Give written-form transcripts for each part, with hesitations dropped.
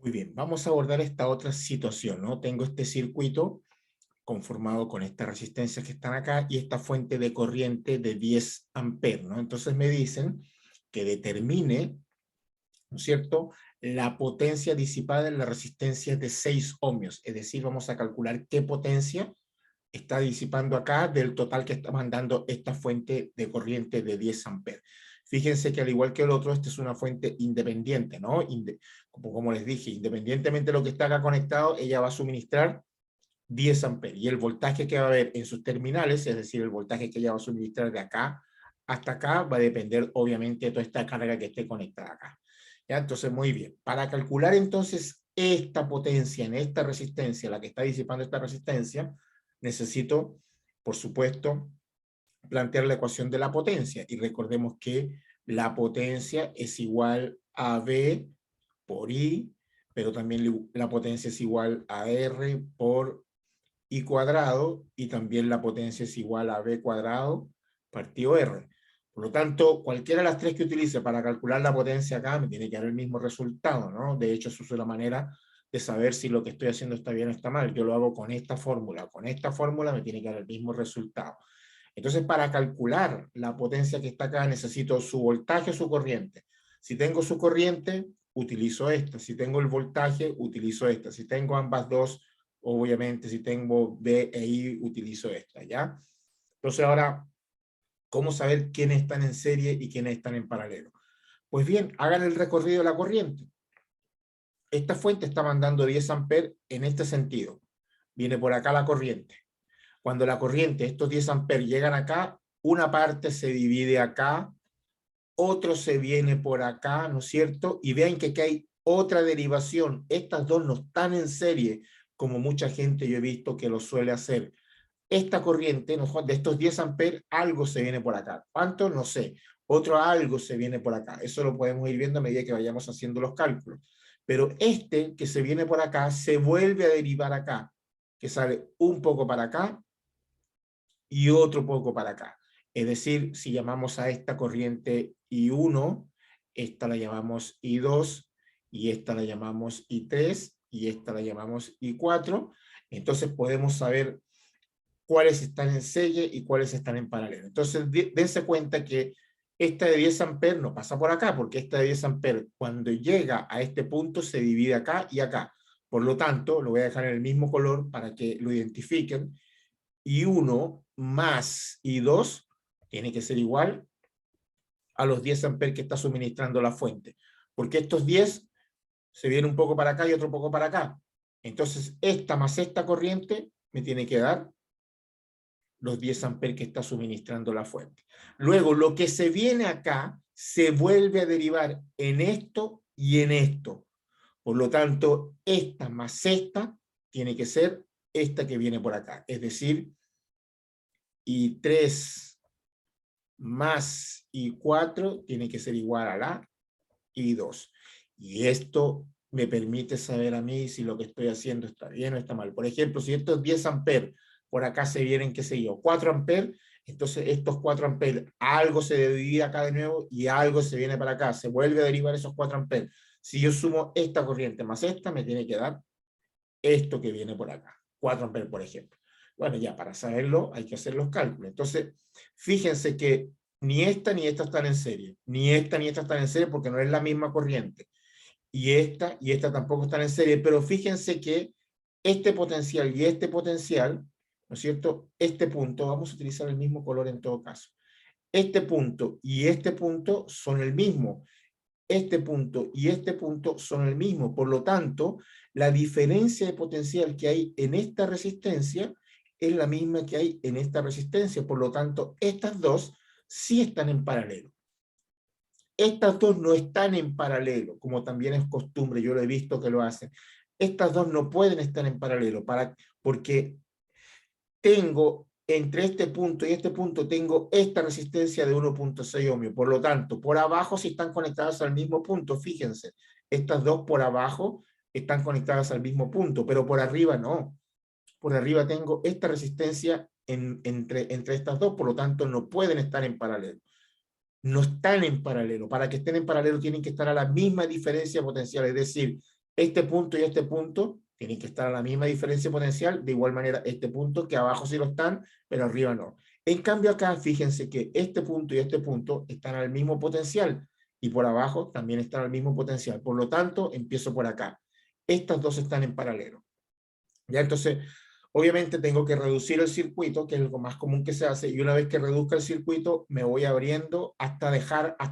Muy bien, vamos a abordar esta otra situación, ¿no? Tengo este circuito conformado con estas resistencias que están acá y esta fuente de corriente de 10 amperes, ¿no? Entonces me dicen que determine, ¿no es cierto?, la potencia disipada en la resistencia de 6 ohmios, es decir, vamos a calcular qué potencia está disipando acá del total que está mandando esta fuente de corriente de 10 amperes. Fíjense que al igual que el otro, esta es una fuente independiente, ¿no? Como les dije, independientemente de lo que está acá conectado, ella va a suministrar 10 amperes. Y el voltaje que va a haber en sus terminales, es decir, el voltaje que ella va a suministrar de acá hasta acá, va a depender obviamente de toda esta carga que esté conectada acá. ¿Ya? Entonces, muy bien. Para calcular entonces esta potencia en esta resistencia, la que está disipando esta resistencia, necesito, por supuesto, plantear la ecuación de la potencia. Y recordemos que la potencia es igual a V por I, pero también la potencia es igual a R por I cuadrado, y también la potencia es igual a V cuadrado partido R. Por lo tanto, cualquiera de las tres que utilice para calcular la potencia acá me tiene que dar el mismo resultado, ¿no? De hecho, eso es una manera de saber si lo que estoy haciendo está bien o está mal. Yo lo hago con esta fórmula. Con esta fórmula me tiene que dar el mismo resultado. Entonces, para calcular la potencia que está acá, necesito su voltaje o su corriente. Si tengo su corriente, utilizo esta. Si tengo el voltaje, utilizo esta. Si tengo ambas dos, obviamente, si tengo B e I, utilizo esta, ¿ya? Entonces, ahora, ¿cómo saber quiénes están en serie y quiénes están en paralelo? Pues bien, hagan el recorrido de la corriente. Esta fuente está mandando 10 amperes en este sentido. Viene por acá la corriente. Cuando la corriente, estos 10 amperes llegan acá, una parte se divide acá, otro se viene por acá, ¿no es cierto? Y vean que aquí hay otra derivación. Estas dos no están en serie, como mucha gente yo he visto que lo suele hacer. Esta corriente, de estos 10 amperes, algo se viene por acá. ¿Cuánto? No sé. Otro algo se viene por acá. Eso lo podemos ir viendo a medida que vayamos haciendo los cálculos. Pero este que se viene por acá, se vuelve a derivar acá, que sale un poco para acá y otro poco para acá. Es decir, si llamamos a esta corriente I1, esta la llamamos I2, y esta la llamamos I3, y esta la llamamos I4, entonces podemos saber cuáles están en serie y cuáles están en paralelo. Entonces, dense cuenta que esta de 10 amperes no pasa por acá, porque esta de 10 amperes, cuando llega a este punto, se divide acá y acá. Por lo tanto, lo voy a dejar en el mismo color para que lo identifiquen. I1 más I2 tiene que ser igual a los 10 amperes que está suministrando la fuente, porque estos 10 se vienen un poco para acá y otro poco para acá. Entonces, esta más esta corriente me tiene que dar los 10 amperes que está suministrando la fuente. Luego, lo que se viene acá se vuelve a derivar en esto y en esto. Por lo tanto, esta más esta tiene que ser esta que viene por acá. Es decir, I3 más I4 tiene que ser igual a la I2. Y esto me permite saber a mí si lo que estoy haciendo está bien o está mal. Por ejemplo, si estos 10 amperes por acá se vienen, qué sé yo, 4 amperes, entonces estos 4 amperes, algo se divide acá de nuevo y algo se viene para acá, se vuelve a derivar esos 4 amperes. Si yo sumo esta corriente más esta, me tiene que dar esto que viene por acá, 4 amperes, por ejemplo. Bueno, ya para saberlo hay que hacer los cálculos. Entonces, fíjense que ni esta están en serie, ni esta están en serie porque no es la misma corriente. Y esta tampoco están en serie, pero fíjense que este potencial y este potencial, ¿no es cierto? Este punto, vamos a utilizar el mismo color en todo caso. Este punto y este punto son el mismo. Este punto y este punto son el mismo. Por lo tanto, la diferencia de potencial que hay en esta resistencia es la misma que hay en esta resistencia. Por lo tanto, estas dos sí están en paralelo. Estas dos no están en paralelo, como también es costumbre, yo lo he visto que lo hacen. Estas dos no pueden estar en paralelo porque tengo entre este punto y este punto tengo esta resistencia de 1.6 ohmios. Por lo tanto, por abajo sí están conectadas al mismo punto, fíjense. Estas dos por abajo están conectadas al mismo punto, pero por arriba no. Por arriba tengo esta resistencia entre estas dos, por lo tanto no pueden estar en paralelo. No están en paralelo. Para que estén en paralelo tienen que estar a la misma diferencia potencial, es decir, Este punto y este punto tienen que estar a la misma diferencia potencial, de igual manera este punto, que abajo sí lo están, pero arriba no. En cambio acá, fíjense que este punto y este punto están al mismo potencial, y por abajo también están al mismo potencial. Por lo tanto, empiezo por acá. Estas dos están en paralelo. ¿Ya? Entonces, obviamente tengo que reducir el circuito, que es lo más común que se hace, y una vez que reduzca el circuito, me voy abriendo hasta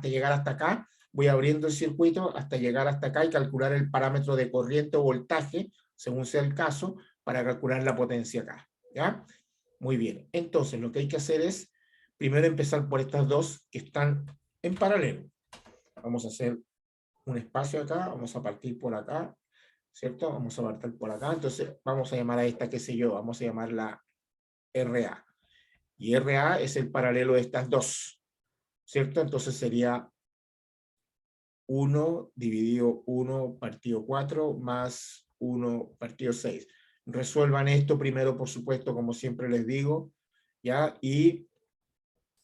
llegar hasta acá, voy abriendo el circuito hasta llegar hasta acá y calcular el parámetro de corriente o voltaje, según sea el caso, para calcular la potencia acá. ¿Ya? Muy bien. Entonces, lo que hay que hacer es, primero empezar por estas dos que están en paralelo. Vamos a hacer un espacio acá, vamos a partir por acá, ¿cierto? Vamos a partir por acá, entonces vamos a llamar a esta, qué sé yo, vamos a llamarla RA. Y RA es el paralelo de estas dos, ¿cierto? Entonces sería 1 dividido 1 partido 4 más 1 partido 6. Resuelvan esto primero, por supuesto, como siempre les digo, ¿ya? Y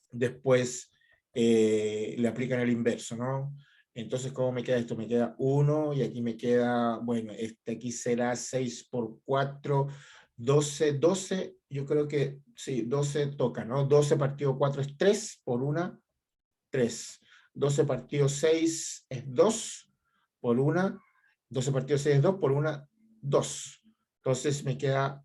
después le aplican el inverso, ¿no? Entonces, ¿cómo me queda esto? Me queda 1 y aquí me queda, bueno, aquí será 6 por 4, 12, 12, yo creo que sí, 12 toca, ¿no? 12 partido 4 es 3 por 1, 3. 12 partido 6 es 2 por 1, 12 partido 6 es 2 por 1, 2. Entonces me queda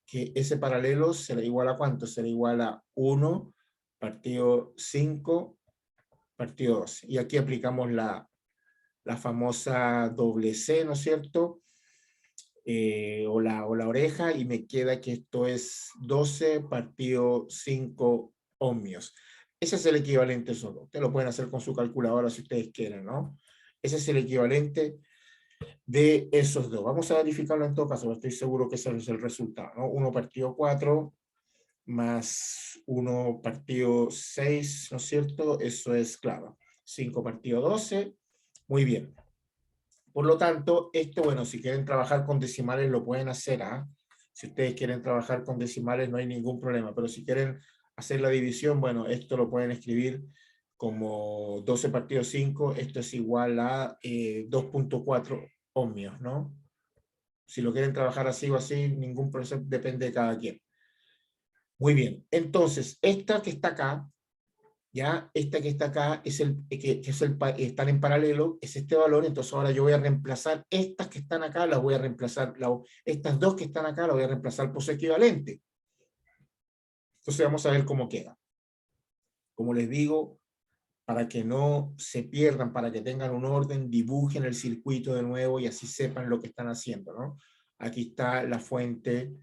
que ese paralelo será igual a ¿cuánto? Será igual a 1 partido 5 partido 2. Y aquí aplicamos la famosa doble C, ¿no es cierto? O la oreja, y me queda que esto es 12 partido 5 ohmios. Ese es el equivalente solo. Ustedes lo pueden hacer con su calculadora si ustedes quieren, ¿no? Ese es el equivalente de esos dos. Vamos a verificarlo en todo caso, estoy seguro que ese es el resultado, ¿no? 1 partido 4 más 1 partido 6, ¿no es cierto? Eso es claro. 5 partido 12. Muy bien. Por lo tanto, esto, bueno, si quieren trabajar con decimales lo pueden hacer, ¿ah? Si ustedes quieren trabajar con decimales no hay ningún problema, pero si quieren hacer la división, bueno, esto lo pueden escribir como 12 partido 5, esto es igual a 2.4 ohmios, ¿no? Si lo quieren trabajar así o así, ningún proceso, depende de cada quien. Muy bien, entonces, esta que está acá, ya, esta que está acá, es están en paralelo, es este valor, entonces ahora yo voy a reemplazar estas que están acá, las voy a reemplazar, estas dos que están acá, las voy a reemplazar por su equivalente. Entonces vamos a ver cómo queda. Como les digo, para que no se pierdan, para que tengan un orden, dibujen el circuito de nuevo y así sepan lo que están haciendo, ¿no? Aquí está la fuente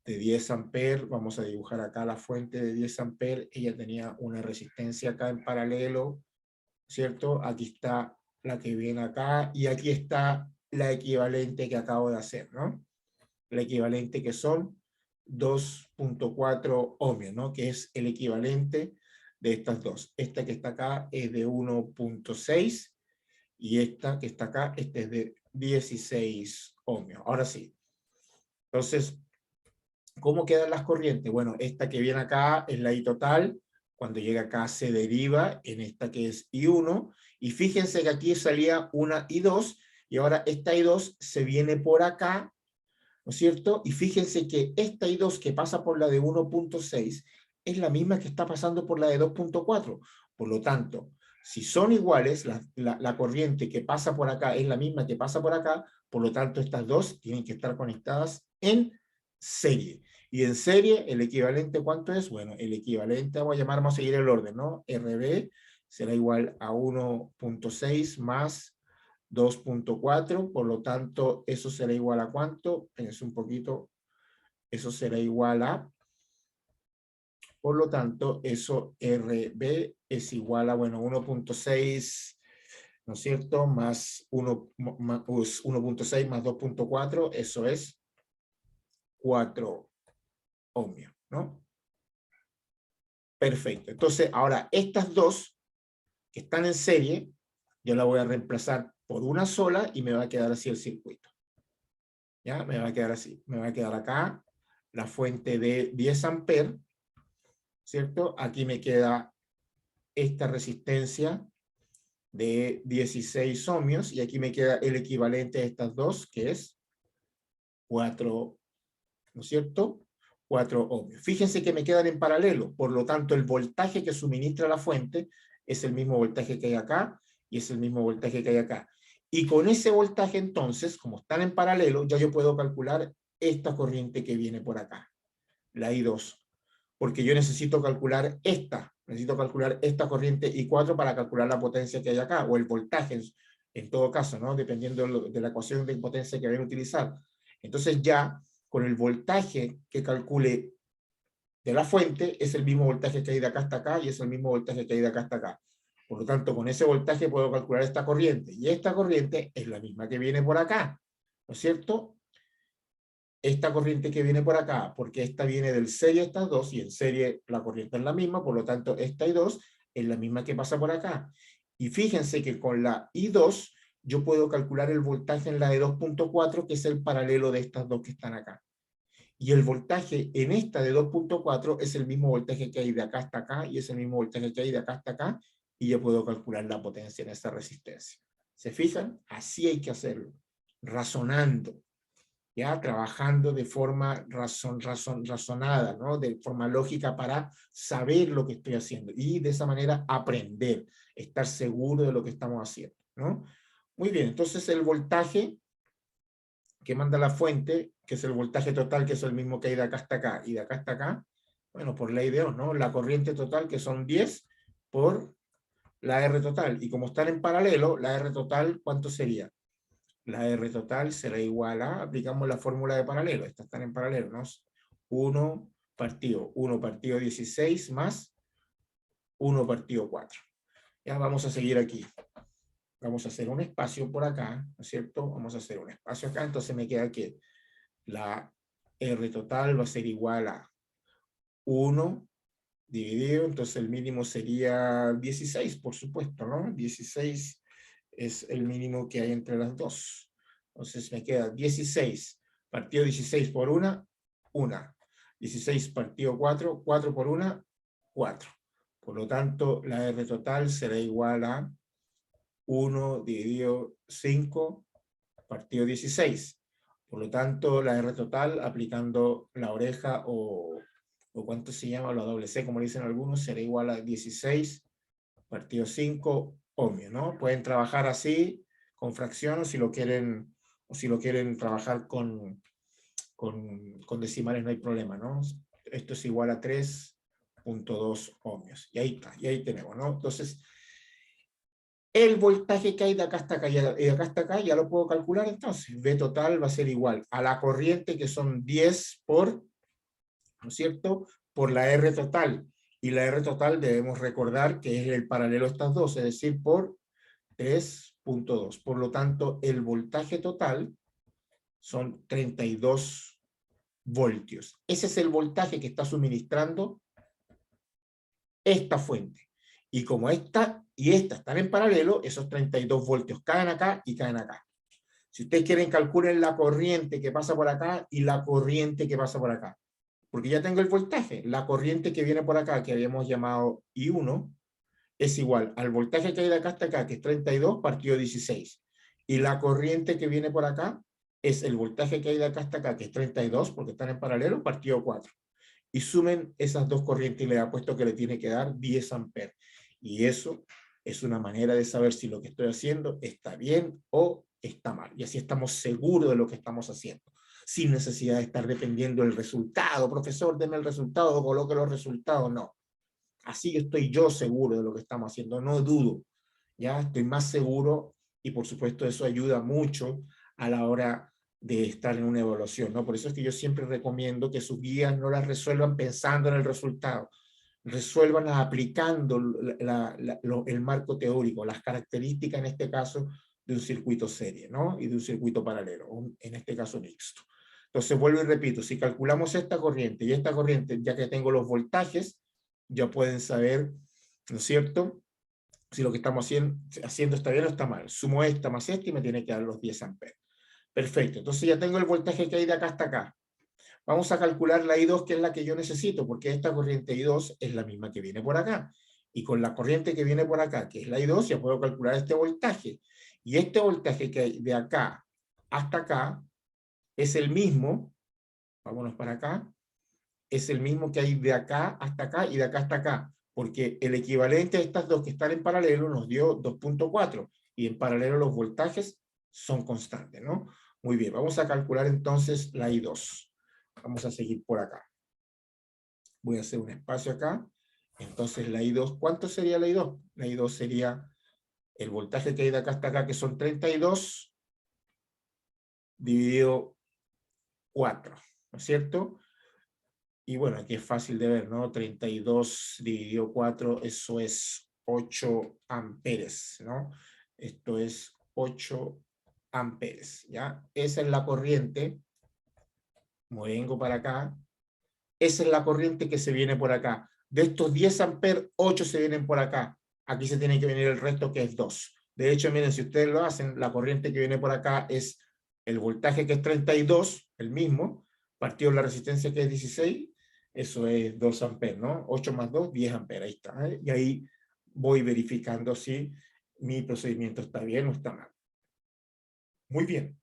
de 10 amperes, vamos a dibujar acá la fuente de 10 amperes, ella tenía una resistencia acá en paralelo, ¿cierto? Aquí está la que viene acá y aquí está la equivalente que acabo de hacer, ¿no? La equivalente que son 2.4 ohmios, ¿no? Que es el equivalente de estas dos. Esta que está acá es de 1.6 y esta que está acá, esta es de 16 ohmios. Ahora sí. Entonces, ¿cómo quedan las corrientes? Bueno, esta que viene acá es la I total. Cuando llega acá se deriva en esta que es I1. Y fíjense que aquí salía una I2 y ahora esta I2 se viene por acá, ¿no es cierto? Y fíjense que esta I2 que pasa por la de 1.6 es la misma que está pasando por la de 2.4. Por lo tanto, si son iguales, la corriente que pasa por acá es la misma que pasa por acá, por lo tanto estas dos tienen que estar conectadas en serie. Y en serie, ¿el equivalente cuánto es? Bueno, el equivalente, vamos a seguir el orden, ¿no? RB será igual a 1.6 más 2.4, por lo tanto, eso será igual a ¿cuánto? Espérense un poquito, eso será igual a, por lo tanto, eso RB es igual a, bueno, 1.6, ¿no es cierto? Más 1.6 más 2.4, eso es 4 ohmios, ¿no? Perfecto. Entonces, ahora, estas dos que están en serie, yo la voy a reemplazar por una sola y me va a quedar así el circuito. ¿Ya? Me va a quedar así. Me va a quedar acá la fuente de 10 amperes, ¿cierto? Aquí me queda esta resistencia de 16 ohmios, y aquí me queda el equivalente a estas dos, que es 4, ¿no es cierto? 4 ohmios. Fíjense que me quedan en paralelo, por lo tanto el voltaje que suministra la fuente es el mismo voltaje que hay acá y es el mismo voltaje que hay acá. Y con ese voltaje entonces, como están en paralelo, ya yo puedo calcular esta corriente que viene por acá, la I2, porque yo necesito calcular esta corriente I4 para calcular la potencia que hay acá, o el voltaje en todo caso, ¿no? Dependiendo de la ecuación de potencia que vayan a utilizar. Entonces ya con el voltaje que calcule de la fuente es el mismo voltaje que hay de acá hasta acá y es el mismo voltaje que hay de acá hasta acá. Por lo tanto, con ese voltaje puedo calcular esta corriente, y esta corriente es la misma que viene por acá, ¿no es cierto? Esta corriente que viene por acá, porque esta viene del serie estas dos, y en serie la corriente es la misma, por lo tanto esta I2 es la misma que pasa por acá. Y fíjense que con la I2 yo puedo calcular el voltaje en la de 2.4, que es el paralelo de estas dos que están acá. Y el voltaje en esta de 2.4 es el mismo voltaje que hay de acá hasta acá, y es el mismo voltaje que hay de acá hasta acá, y yo puedo calcular la potencia en esta resistencia. ¿Se fijan? Así hay que hacerlo, razonando, ya trabajando de forma razonada, ¿no? De forma lógica, para saber lo que estoy haciendo y de esa manera aprender, estar seguro de lo que estamos haciendo, ¿no? Muy bien, entonces el voltaje que manda la fuente, que es el voltaje total, que es el mismo que hay de acá hasta acá y de acá hasta acá, bueno, por ley de Ohm, ¿no? La corriente total, que son 10 por la R total, y como están en paralelo, la R total, ¿cuánto sería? La R total será igual a, aplicamos la fórmula de paralelo, estas están en paralelo, ¿no? 1 partido 16 más 1 partido 4. Ya vamos a seguir aquí. Vamos a hacer un espacio por acá, ¿no es cierto? Vamos a hacer un espacio acá, entonces me queda que la R total va a ser igual a 1 dividido, entonces el mínimo sería 16, por supuesto, ¿no? 16 es el mínimo que hay entre las dos. Entonces me queda 16 partido 16 por 1, 1. 16 partido 4, 4 por 1, 4. Por lo tanto, la R total será igual a 1 dividido 5 partido 16. Por lo tanto, la R total, aplicando la oreja o cuánto se llama, la doble C, como dicen algunos, será igual a 16 partido 5 ohmios, ¿no? Pueden trabajar así, con fracción, o si lo quieren trabajar con decimales, no hay problema, ¿no? Esto es igual a 3.2 ohmios. Y ahí está, y ahí tenemos, ¿no? Entonces, el voltaje que hay de acá hasta acá y de acá hasta acá ya lo puedo calcular, entonces V total va a ser igual a la corriente, que son 10 por, ¿no es cierto?, por la R total. Y la R total debemos recordar que es el paralelo a estas dos, es decir, por 3.2. Por lo tanto, el voltaje total son 32 voltios. Ese es el voltaje que está suministrando esta fuente. Y como esta y esta están en paralelo, esos 32 voltios caen acá y caen acá. Si ustedes quieren, calculen la corriente que pasa por acá y la corriente que pasa por acá. Porque ya tengo el voltaje. La corriente que viene por acá, que habíamos llamado I1, es igual al voltaje que hay de acá hasta acá, que es 32 partido 16. Y la corriente que viene por acá es el voltaje que hay de acá hasta acá, que es 32, porque están en paralelo, partido 4. Y sumen esas dos corrientes y le apuesto que le tiene que dar 10 amperes. Y eso es una manera de saber si lo que estoy haciendo está bien o está mal. Y así estamos seguros de lo que estamos haciendo, sin necesidad de estar dependiendo del resultado. Profesor, deme el resultado, coloque los resultados. No. Así estoy yo seguro de lo que estamos haciendo, no dudo. Ya estoy más seguro, y por supuesto eso ayuda mucho a la hora de estar en una evaluación, ¿no? Por eso es que yo siempre recomiendo que sus guías no las resuelvan pensando en el resultado, resuélvanlas aplicando el marco teórico, las características en este caso de un circuito serie, ¿no? Y de un circuito paralelo, en este caso mixto. Entonces vuelvo y repito, si calculamos esta corriente y esta corriente, ya que tengo los voltajes, ya pueden saber, ¿no es cierto?, si lo que estamos haciendo está bien o está mal. Sumo esta más esta y me tiene que dar los 10 amperes. Perfecto, entonces ya tengo el voltaje que hay de acá hasta acá. Vamos a calcular la I2, que es la que yo necesito, porque esta corriente I2 es la misma que viene por acá. Y con la corriente que viene por acá, que es la I2, ya puedo calcular este voltaje. Y este voltaje que hay de acá hasta acá es el mismo, vámonos para acá, es el mismo que hay de acá hasta acá y de acá hasta acá, porque el equivalente de estas dos que están en paralelo nos dio 2.4 y en paralelo los voltajes son constantes, ¿no? Muy bien, vamos a calcular entonces la I2. Vamos a seguir por acá. Voy a hacer un espacio acá. Entonces la I2, ¿cuánto sería la I2? La I2 sería el voltaje que hay de acá hasta acá, que son 32, dividido 4, ¿no es cierto? Y bueno, aquí es fácil de ver, ¿no? 32 dividido 4, eso es 8 amperes, ¿no? Esto es 8 amperes, ¿ya? Esa es la corriente. Me vengo para acá. Esa es la corriente que se viene por acá. De estos 10 amperes, 8 se vienen por acá. Aquí se tiene que venir el resto, que es 2. De hecho, miren, si ustedes lo hacen, la corriente que viene por acá es el voltaje, que es 32, el mismo, partido la resistencia, que es 16, eso es 2 amperes, ¿no? 8 más 2, 10 amperes, ahí está. ¿Eh? Y ahí voy verificando si mi procedimiento está bien o está mal. Muy bien.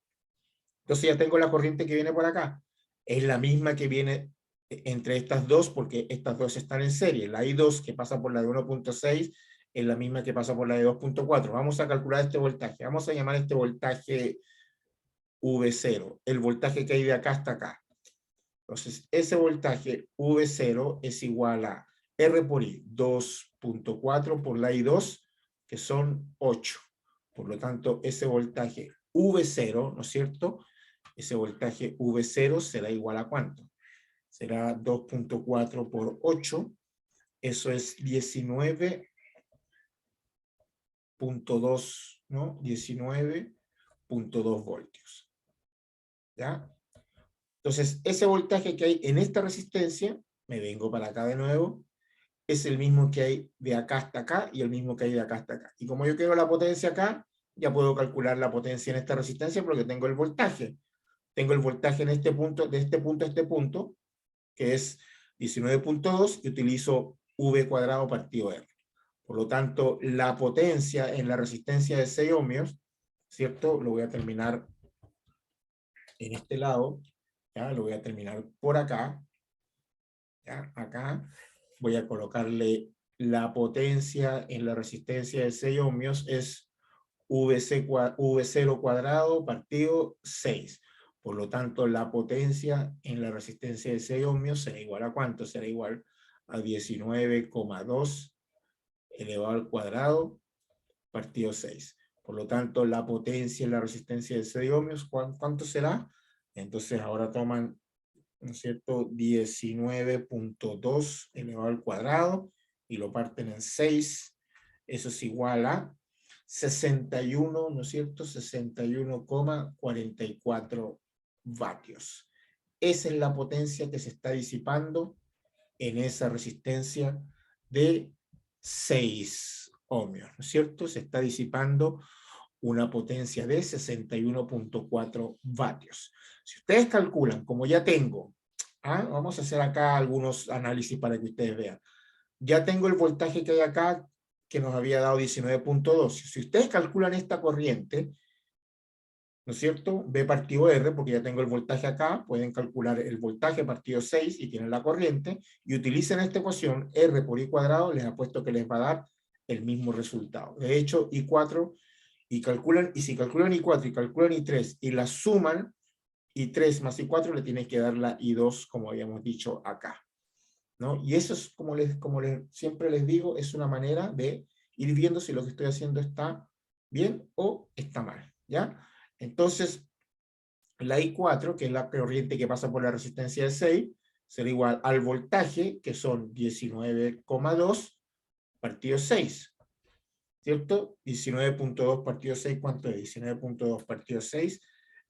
Entonces ya tengo la corriente que viene por acá. Es la misma que viene entre estas dos, porque estas dos están en serie. La I2 que pasa por la de 1.6 es la misma que pasa por la de 2.4. Vamos a calcular este voltaje. Vamos a llamar este voltaje V0, el voltaje que hay de acá hasta acá. Entonces, ese voltaje V0 es igual a R por I, 2.4 por la I2, que son 8. Por lo tanto, ese voltaje V0, ¿no es cierto? Ese voltaje V0 será igual a ¿cuánto? Será 2.4 por 8. Eso es 19.2, ¿no? 19.2 voltios. ¿Ya? Entonces, ese voltaje que hay en esta resistencia, me vengo para acá de nuevo, es el mismo que hay de acá hasta acá y el mismo que hay de acá hasta acá. Y como yo quiero la potencia acá, ya puedo calcular la potencia en esta resistencia porque tengo el voltaje. Tengo el voltaje en este punto, de este punto a este punto, que es 19.2, y utilizo V cuadrado partido R. Por lo tanto, la potencia en la resistencia de 6 ohmios, ¿cierto? Lo voy a terminar en este lado, ¿ya? Lo voy a terminar por acá, ¿ya? Acá voy a colocarle la potencia en la resistencia de 6 ohmios es V0 cuadrado partido 6. Por lo tanto, la potencia en la resistencia de 6 ohmios será igual a ¿cuánto? Será igual a 19,2 elevado al cuadrado partido 6. Por lo tanto, la potencia en la resistencia de 6 ohmios, ¿cuánto será? Entonces, ahora toman, ¿no es cierto?, 19.2 elevado al cuadrado y lo parten en 6. Eso es igual a 61, ¿no es cierto?, 61,44 vatios. Esa es la potencia que se está disipando en esa resistencia de 6 ohmios, ¿no es cierto? Se está disipando una potencia de 61.4 vatios. Si ustedes calculan, como ya tengo, vamos a hacer acá algunos análisis para que ustedes vean. Ya tengo el voltaje que hay acá, que nos había dado 19.2. Si ustedes calculan esta corriente, ¿no es cierto? B partido R, porque ya tengo el voltaje acá, pueden calcular el voltaje partido 6 y tienen la corriente, y utilicen esta ecuación, R por I cuadrado, les apuesto que les va a dar el mismo resultado. De hecho, I4, y si calculan I4 y calculan I3 y la suman, I3 más I4 le tienen que dar la I2, como habíamos dicho acá, ¿no? Y eso es, como siempre les digo, es una manera de ir viendo si lo que estoy haciendo está bien o está mal, ¿ya? Entonces, la I4, que es la corriente que pasa por la resistencia de 6, será igual al voltaje, que son 19,2 partido 6, ¿cierto? 19.2 partido 6, ¿cuánto es? 19.2 partido 6,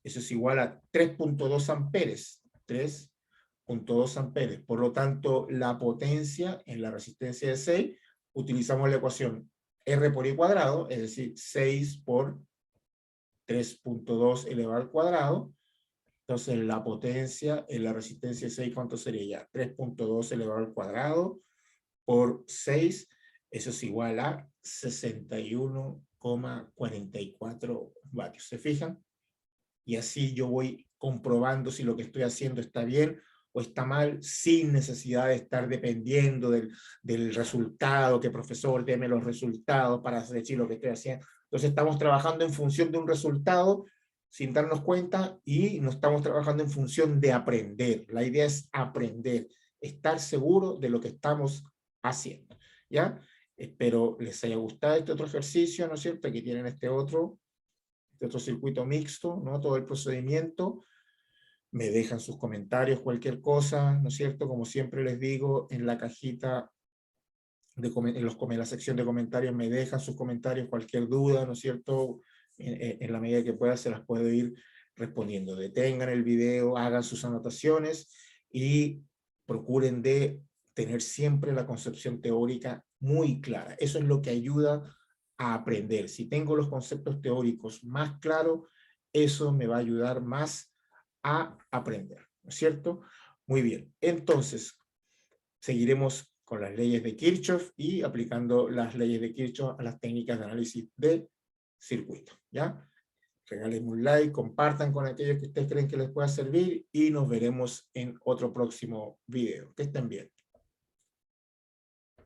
eso es igual a 3.2 amperes, 3.2 amperes. Por lo tanto, la potencia en la resistencia de 6, utilizamos la ecuación R por I cuadrado, es decir, 6 por 3.2 elevado al cuadrado. Entonces, la potencia en la resistencia de 6, ¿cuánto sería ya? 3.2 elevado al cuadrado por 6, Eso es igual a 61,44 vatios. ¿Se fijan? Y así yo voy comprobando si lo que estoy haciendo está bien o está mal, sin necesidad de estar dependiendo del resultado, que profesor, deme los resultados para decir lo que estoy haciendo. Entonces estamos trabajando en función de un resultado sin darnos cuenta y no estamos trabajando en función de aprender. La idea es aprender, estar seguro de lo que estamos haciendo. ¿Ya? Espero les haya gustado este otro ejercicio, ¿no es cierto? Aquí tienen este otro circuito mixto, ¿no? Todo el procedimiento. Me dejan sus comentarios, cualquier cosa, ¿no es cierto? Como siempre les digo, en la cajita, en la sección de comentarios me dejan sus comentarios, cualquier duda, ¿no es cierto? En la medida que pueda se las puedo ir respondiendo. Detengan el video, hagan sus anotaciones y procuren de tener siempre la concepción teórica muy clara. Eso es lo que ayuda a aprender. Si tengo los conceptos teóricos más claros, eso me va a ayudar más a aprender, ¿no es cierto? Muy bien, entonces seguiremos con las leyes de Kirchhoff y aplicando las leyes de Kirchhoff a las técnicas de análisis de circuito, ¿ya? Regálenme un like, compartan con aquellos que ustedes creen que les pueda servir y nos veremos en otro próximo video. Que estén bien.